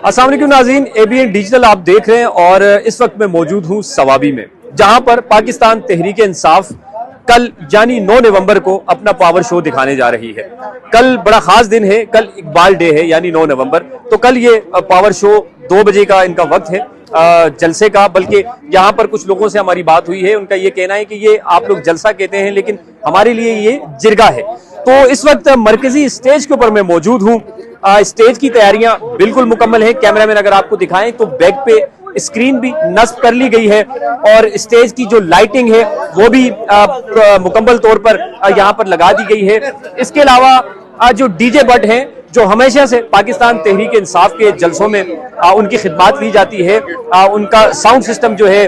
अस्सलाम वालेकुम नाज़रीन, ABN डिजिटल आप देख रहे हैं और इस वक्त मैं मौजूद हूं सवाबी में, जहां पर पाकिस्तान तहरीक इंसाफ कल यानी 9 नवंबर को अपना पावर शो दिखाने जा रही है। कल बड़ा खास दिन है, कल इकबाल डे है यानी 9 नवंबर। तो कल ये पावर शो 2 बजे का इनका वक्त है जलसे का। बल्कि यहाँ पर कुछ लोगों से हमारी बात हुई है, उनका ये कहना है कि ये आप लोग जलसा कहते हैं लेकिन हमारे लिए ये जिरगा है। तो इस वक्त मरकजी स्टेज के ऊपर मैं मौजूद हूँ। स्टेज की तैयारियां बिल्कुल मुकम्मल है। कैमरामैन अगर आपको दिखाएं तो बैक पे स्क्रीन भी नस्ब कर ली गई है और स्टेज की जो लाइटिंग है वो भी मुकम्मल तौर पर यहाँ पर लगा दी गई है। इसके अलावा जो डीजे बट हैं जो हमेशा से पाकिस्तान तहरीक इंसाफ के जलसों में उनकी खिदमत ली जाती है, उनका साउंड सिस्टम जो है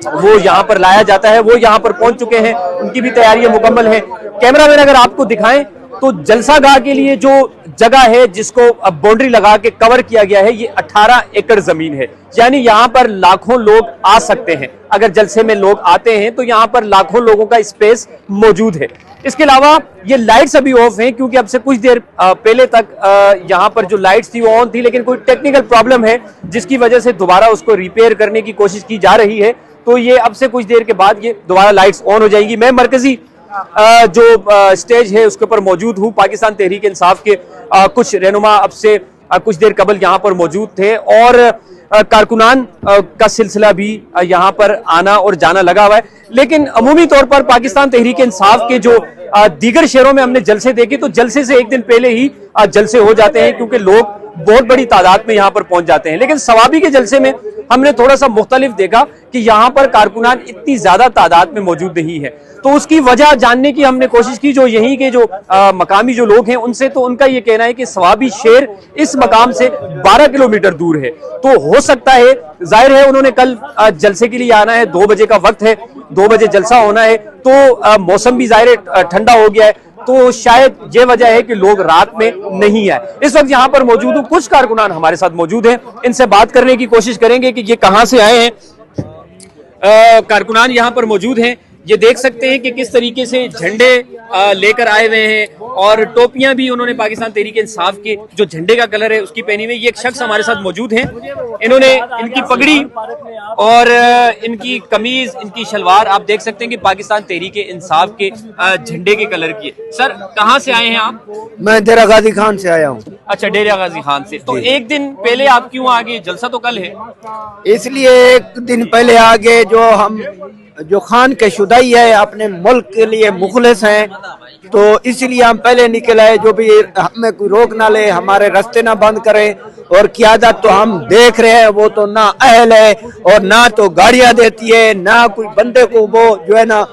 वो यहाँ पर लाया जाता है, वो यहाँ पर पहुंच चुके हैं, उनकी भी तैयारियां मुकम्मल है। कैमरामैन अगर आपको दिखाएं तो जलसागाह के लिए जो जगह है जिसको अब बाउंड्री लगा के कवर किया गया है, ये 18 एकड़ जमीन है। यानी यहाँ पर लाखों लोग आ सकते हैं। अगर जलसे में लोग आते हैं तो यहाँ पर लाखों लोगों का स्पेस मौजूद है। इसके अलावा ये लाइट्स अभी ऑफ हैं क्योंकि अब से कुछ देर पहले तक यहाँ पर जो लाइट्स थी वो ऑन थी, लेकिन कोई टेक्निकल प्रॉब्लम है जिसकी वजह से दोबारा उसको रिपेयर करने की कोशिश की जा रही है। तो ये अब से कुछ देर के बाद ये दोबारा लाइट्स ऑन हो जाएगी। मैं मरकजी जो स्टेज है उसके ऊपर मौजूद हूँ। पाकिस्तान तहरीक इंसाफ के कुछ रहनुमा अब से कुछ देर कबल यहाँ पर मौजूद थे और कारकुनान का सिलसिला भी यहाँ पर आना और जाना लगा हुआ है। लेकिन अमूमी तौर पर पाकिस्तान तहरीक इंसाफ के जो दीगर शहरों में हमने जलसे देखे तो जलसे से एक दिन पहले ही जलसे हो जाते हैं क्योंकि लोग बहुत बड़ी तादाद में यहाँ पर पहुंच जाते हैं। लेकिन सवाबी के जलसे में हमने थोड़ा सा मुख्तलिफ देखा कि यहाँ पर कारकुनान इतनी ज्यादा तादाद में मौजूद नहीं है। तो उसकी वजह जानने की हमने कोशिश की जो यहीं के जो मकामी जो लोग हैं उनसे। तो उनका ये कहना है कि सवाबी शहर इस मकाम से 12 किलोमीटर दूर है। तो हो सकता है, जाहिर है उन्होंने कल जलसे के लिए आना है, 2 बजे का वक्त है, 2 बजे जलसा होना है, तो मौसम भी जाहिर है ठंडा हो गया है। तो शायद ये वजह है कि लोग रात में नहीं आए। इस वक्त यहाँ पर मौजूद हूँ, कुछ कारकुनान हमारे साथ मौजूद हैं, इनसे बात करने की कोशिश करेंगे कि ये कहाँ से आए हैं। कारकुनान यहाँ पर मौजूद हैं, ये देख सकते हैं कि किस तरीके से झंडे लेकर आए हुए हैं और टोपियां भी उन्होंने पाकिस्तान तहरीक इंसाफ के जो झंडे का कलर है उसकी पहनी हुई। ये एक शख्स हमारे साथ मौजूद हैं, इन्होंने इनकी पगड़ी और इनकी कमीज, इनकी शलवार आप देख सकते हैं कि पाकिस्तान तहरीक इंसाफ के झंडे के कलर की है। सर कहाँ से आए हैं आप? मैं डेरा गाजी खान से आया हूँ। अच्छा, डेरा गाजी खान से। तो एक दिन पहले आप क्यों आ गए? जलसा तो कल है। इसलिए एक दिन पहले आ गए, जो खान के शुदाई है, अपने मुल्क के लिए मुखलिस हैं, तो इसलिए हम पहले निकल आए। जो भी हमें कोई रोक ना ले, हमारे रास्ते ना बंद करें। और क़यादत तो हम देख रहे हैं वो तो ना अहल है और ना तो गाड़ियां देती है, ना कोई बंदे को वो जो है ना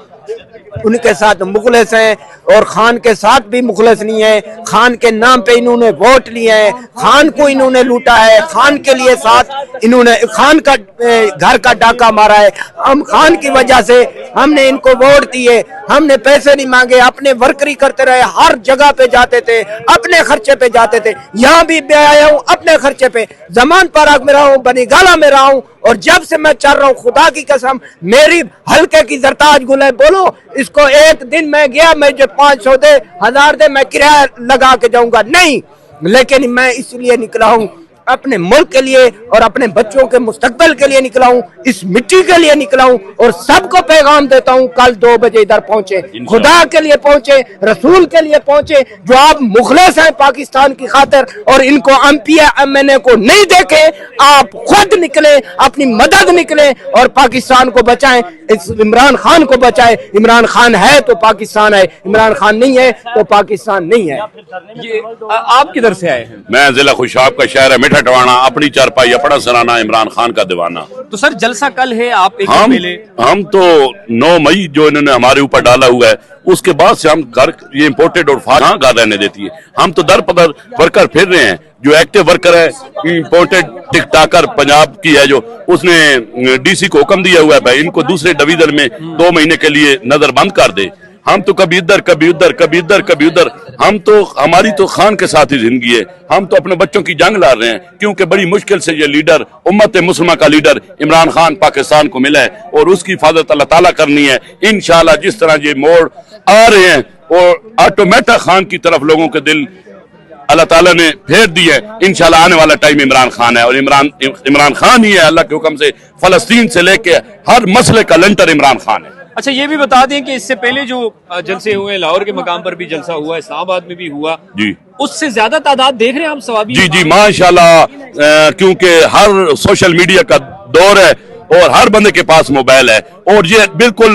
उनके साथ मुखलिस हैं और खान के साथ भी मुखलिस नहीं है। खान के नाम पे इन्होंने वोट लिए हैं, खान को इन्होंने लूटा है, खान के लिए साथ इन्होंने खान का घर का डाका मारा है। हम खान की वजह से हमने इनको वोट दिए, हमने पैसे नहीं मांगे, अपने वर्करी करते रहे, हर जगह पे जाते थे, अपने खर्चे पे जाते थे। यहाँ भी आया हूँ अपने खर्चे पे, जमान पार्क में रहा हूँ, बनी गाला में रहा हूँ और जब से मैं चल रहा हूँ खुदा की कसम मेरी हल्के की जरताज गुल है। बोलो इसको एक दिन मैं गया, मैं जो 500 दे 1000 दे मैं किराया लगा के जाऊंगा नहीं, लेकिन मैं इसलिए निकला हूँ अपने मुल्क के लिए और अपने बच्चों के मुस्तकबिल के लिए निकला हूँ, इस मिट्टी के लिए निकला हूँ और सबको पैगाम देता हूँ कल 2 बजे इधर पहुंचे, खुदा के लिए पहुंचे, रसूल के लिए पहुंचे। जो आप मुखलिस हैं पाकिस्तान की खातिर और इनको MPA को नहीं देखे, आप खुद निकले, अपनी मदद निकले और पाकिस्तान को बचाएं, इस इमरान खान को बचाएं। इमरान खान है तो पाकिस्तान है, इमरान खान नहीं है तो पाकिस्तान नहीं है। ये आप किधर से आए हैं? मैं जिला खुशाब का शहर है टवाना, अपनी चारपाई अपना सराना, इमरान खान का दीवाना। तो सर जलसा कल है, आप एक हम पहले हम तो 9 मई जो इन्होंने हमारे ऊपर डाला हुआ है उसके बाद से हम घर ये इम्पोर्टेड और फार घर रहने देती है। हम तो दर पदर वर्कर फिर रहे हैं। जो एक्टिव वर्कर है इम्पोर्टेड टिकटाकर पंजाब की है, जो उसने DC को हुक्म दिया हुआ है भाई इनको दूसरे डिवीजन में 2 महीने के लिए नजर बंद कर दे। हम तो कभी इधर कभी उधर, कभी इधर कभी उधर, हम तो हमारी तो खान के साथ ही जिंदगी है। हम तो अपने बच्चों की जंग लड़ रहे हैं क्योंकि बड़ी मुश्किल से ये लीडर, उम्मत मुस्लिमा का लीडर इमरान खान पाकिस्तान को मिला है और उसकी हिफाजत अल्लाह ताला करनी है। इंशाल्लाह जिस तरह ये मोड़ आ रहे हैं और ऑटोमेटिक खान की तरफ लोगों के दिल अल्लाह ताला ने फेर दी है। इंशाल्लाह आने वाला टाइम इमरान खान है और इमरान खान ही है अल्लाह के हुक्म से, फलस्तीन से लेके हर मसले का लंटर इमरान खान है। अच्छा, ये भी बता दें कि इससे पहले जो जलसे हुए, लाहौर के मकाम पर भी जलसा हुआ, इस्लामाबाद में भी हुआ जी, उससे ज्यादा तादाद देख रहे हैं हम सवाबी? जी जी माशाल्लाह, क्योंकि हर सोशल मीडिया का दौर है और हर बंदे के पास मोबाइल है और ये बिल्कुल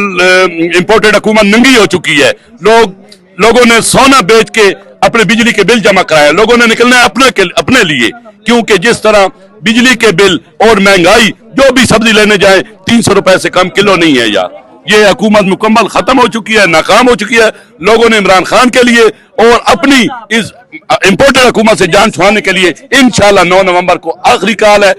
इम्पोर्टेड हुकूमत नंगी हो चुकी है। लोगों ने सोना बेच के अपने बिजली के बिल जमा कराए, लोगों ने निकलना है अपने लिए, क्योंकि जिस तरह बिजली के बिल और महंगाई, जो भी सब्जी लेने जाए 300 रुपए से कम किलो नहीं है यार। ये हुकूमत मुकम्मल खत्म हो चुकी है, नाकाम हो चुकी है। लोगों ने इमरान खान के लिए और अपनी इस इम्पोर्टेड हुकूमत से जान छुड़ाने के लिए इंशाल्लाह 9 नवंबर को आखिरी काल है।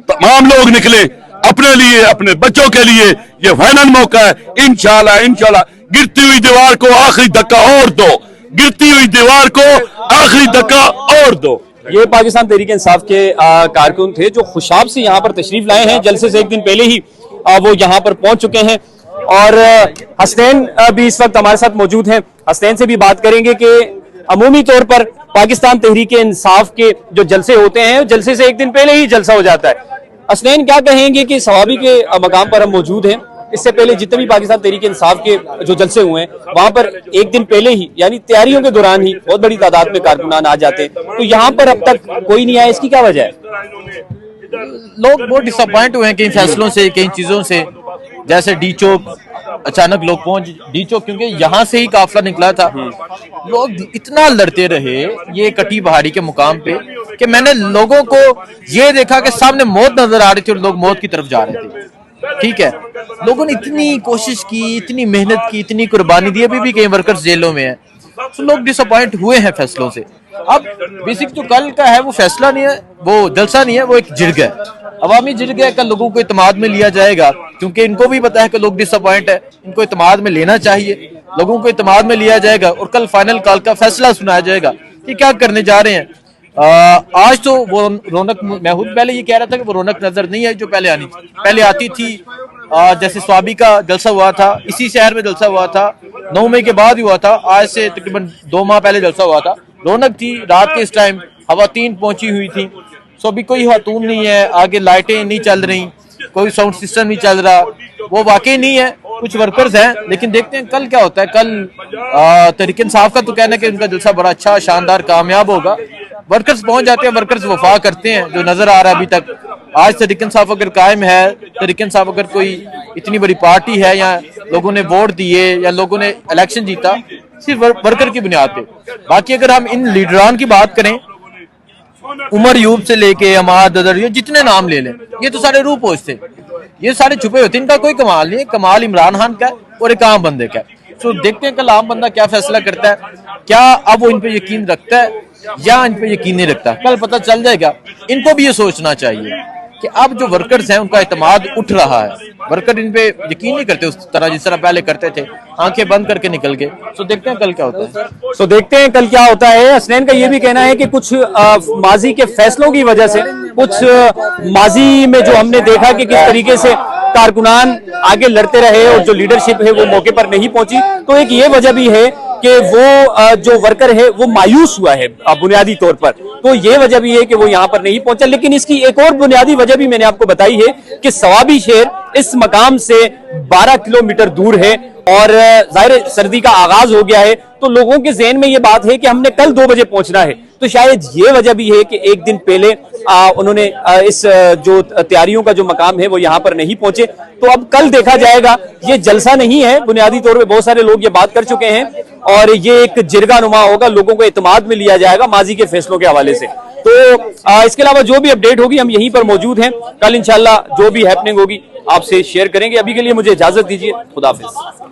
तमाम लोग निकले अपने लिए, अपने बच्चों के लिए, ये फाइनल मौका है। इंशाल्लाह गिरती हुई दीवार को आखिरी धक्का और दो, गिरती हुई दीवार को आखिरी धक्का और दो। ये पाकिस्तान तहरीक इंसाफ के कारकुन थे जो खुशाब से यहाँ पर तशरीफ लाए हैं। जलसे से एक दिन पहले ही वो यहाँ पर पहुंच चुके हैं और हसनैन भी इस वक्त हमारे साथ मौजूद हैं। हसनैन से भी बात करेंगे कि अमूमी तौर पर पाकिस्तान तहरीक इंसाफ के जो जलसे होते हैं, जलसे से एक दिन पहले ही जलसा हो जाता है। हसनैन, क्या कहेंगे कि सवाबी के मकाम पर हम मौजूद हैं, इससे पहले जितने भी पाकिस्तान तहरीक इंसाफ के जो जलसे हुए हैं वहां पर एक दिन पहले ही यानी तैयारियों के दौरान ही बहुत बड़ी तादाद में कारकुनान आ जाते हैं, तो यहाँ पर अब तक कोई नहीं आया, इसकी क्या वजह है? लोग बहुत डिसअपॉइंट हुए हैं कई फैसलों से, कई चीजों से, जैसे डी चौक अचानक लोग पहुंच डी चौक, क्योंकि यहाँ से ही काफिला निकला था। लोग इतना लड़ते रहे ये कटी पहाड़ी के मुकाम पे कि मैंने लोगों को ये देखा कि सामने मौत नजर आ रही थी और लोग मौत की तरफ जा रहे थे। ठीक है, लोगों ने इतनी कोशिश की, इतनी मेहनत की, इतनी कुर्बानी दी, अभी भी कई वर्कर्स जेलों में हैं। तो लोग डिसअपॉइंट हुए हैं फैसलों से। अब बेसिक जो कल का है वो फैसला नहीं है, वो जलसा नहीं है, वो एक जिरग है, अवामी जिरग है। कल लोगों को इत्मीनान में लिया जाएगा, क्योंकि इनको भी पता है कि लोग डिसअपॉइंट है, इनको इत्मीनान में लेना चाहिए। लोगों को इत्मीनान में लिया जाएगा और कल फाइनल कॉल का फैसला सुनाया जाएगा कि क्या करने जा रहे हैं। आज तो वो रौनक, मैं खुद पहले ये कह रहा था कि वो रौनक नजर नहीं आई जो पहले आती थी। जैसे स्वाबी का जलसा हुआ था, इसी शहर में जलसा हुआ था, 9 मई के बाद हुआ था, आज से तकरीबन 2 माह पहले जलसा हुआ था। रौनक थी, रात के इस टाइम खवातीन पहुंची हुई थी। सो अभी कोई खातून नहीं है, आगे लाइटें नहीं चल रही, कोई साउंड सिस्टम नहीं चल रहा, वो वाकई नहीं है। कुछ वर्कर्स हैं, लेकिन देखते हैं कल क्या होता है। कल तहरीक इंसाफ का तो कहना है कि उनका जलसा बड़ा अच्छा, शानदार, कामयाब होगा। वर्कर्स पहुंच जाते हैं, वर्कर्स वफा करते हैं, जो नजर आ रहा है अभी तक। आज तहरीक इंसाफ अगर कायम है, तहरीक इंसाफ अगर कोई इतनी बड़ी पार्टी है या लोगों ने वोट दिए या लोगों ने इलेक्शन जीता, सिर्फ वर्कर की बुनियाद पे। बाकी अगर हम इन लीडरान की बात करें, उमर यूब से लेके अमाद अदर, ये जितने नाम ले लें, ये तो सारे रूपोश थे, ये सारे छुपे होते, इनका कोई कमाल नहीं है। कमाल इमरान खान का है और एक आम बंदे का है। तो देखते हैं कल आम बंदा क्या फैसला करता है, क्या अब वो इन पे यकीन रखता है या इन पे यकीन नहीं रखता, कल पता चल जाएगा। इनको भी ये सोचना चाहिए कि अब जो वर्कर्स हैं उनका इत्मीनान उठ रहा है, वर्कर इन पे यकीन नहीं करते उस तरह जिस तरह पहले करते थे, आंखें बंद करके निकल गए। तो देखते हैं कल क्या होता है। तो देखते हैं कल क्या होता है। हसनैन का ये भी कहना है कि कुछ माजी के फैसलों की वजह से, कुछ माजी में जो हमने देखा कि किस तरीके से कारकुनान आगे लड़ते रहे और जो लीडरशिप है वो मौके पर नहीं पहुंची, तो एक ये वजह भी है कि वो जो वर्कर है वो मायूस हुआ है बुनियादी तौर पर। तो ये वजह भी है कि वो यहाँ पर नहीं पहुंचा। लेकिन इसकी एक और बुनियादी वजह भी मैंने आपको बताई है कि सवाबी शहर इस मकाम से 12 किलोमीटर दूर है और जाहिर सर्दी का आगाज हो गया है, तो लोगों के जहन में ये बात है कि हमने कल 2 बजे पहुंचना है। तो शायद ये वजह भी है कि एक दिन पहले उन्होंने इस जो तैयारियों का जो मकाम है वो यहाँ पर नहीं पहुंचे। तो अब कल देखा जाएगा, ये जलसा नहीं है, बुनियादी तौर पे बहुत सारे लोग ये बात कर चुके हैं और ये एक जिरगा नुमा होगा, लोगों को इत्मीनान में लिया जाएगा माजी के फैसलों के हवाले से। तो इसके अलावा जो भी अपडेट होगी हम यहीं पर मौजूद हैं, कल इंशाल्लाह जो भी हैपनिंग होगी आपसे शेयर करेंगे। अभी के लिए मुझे इजाजत दीजिए, खुदा हाफिज।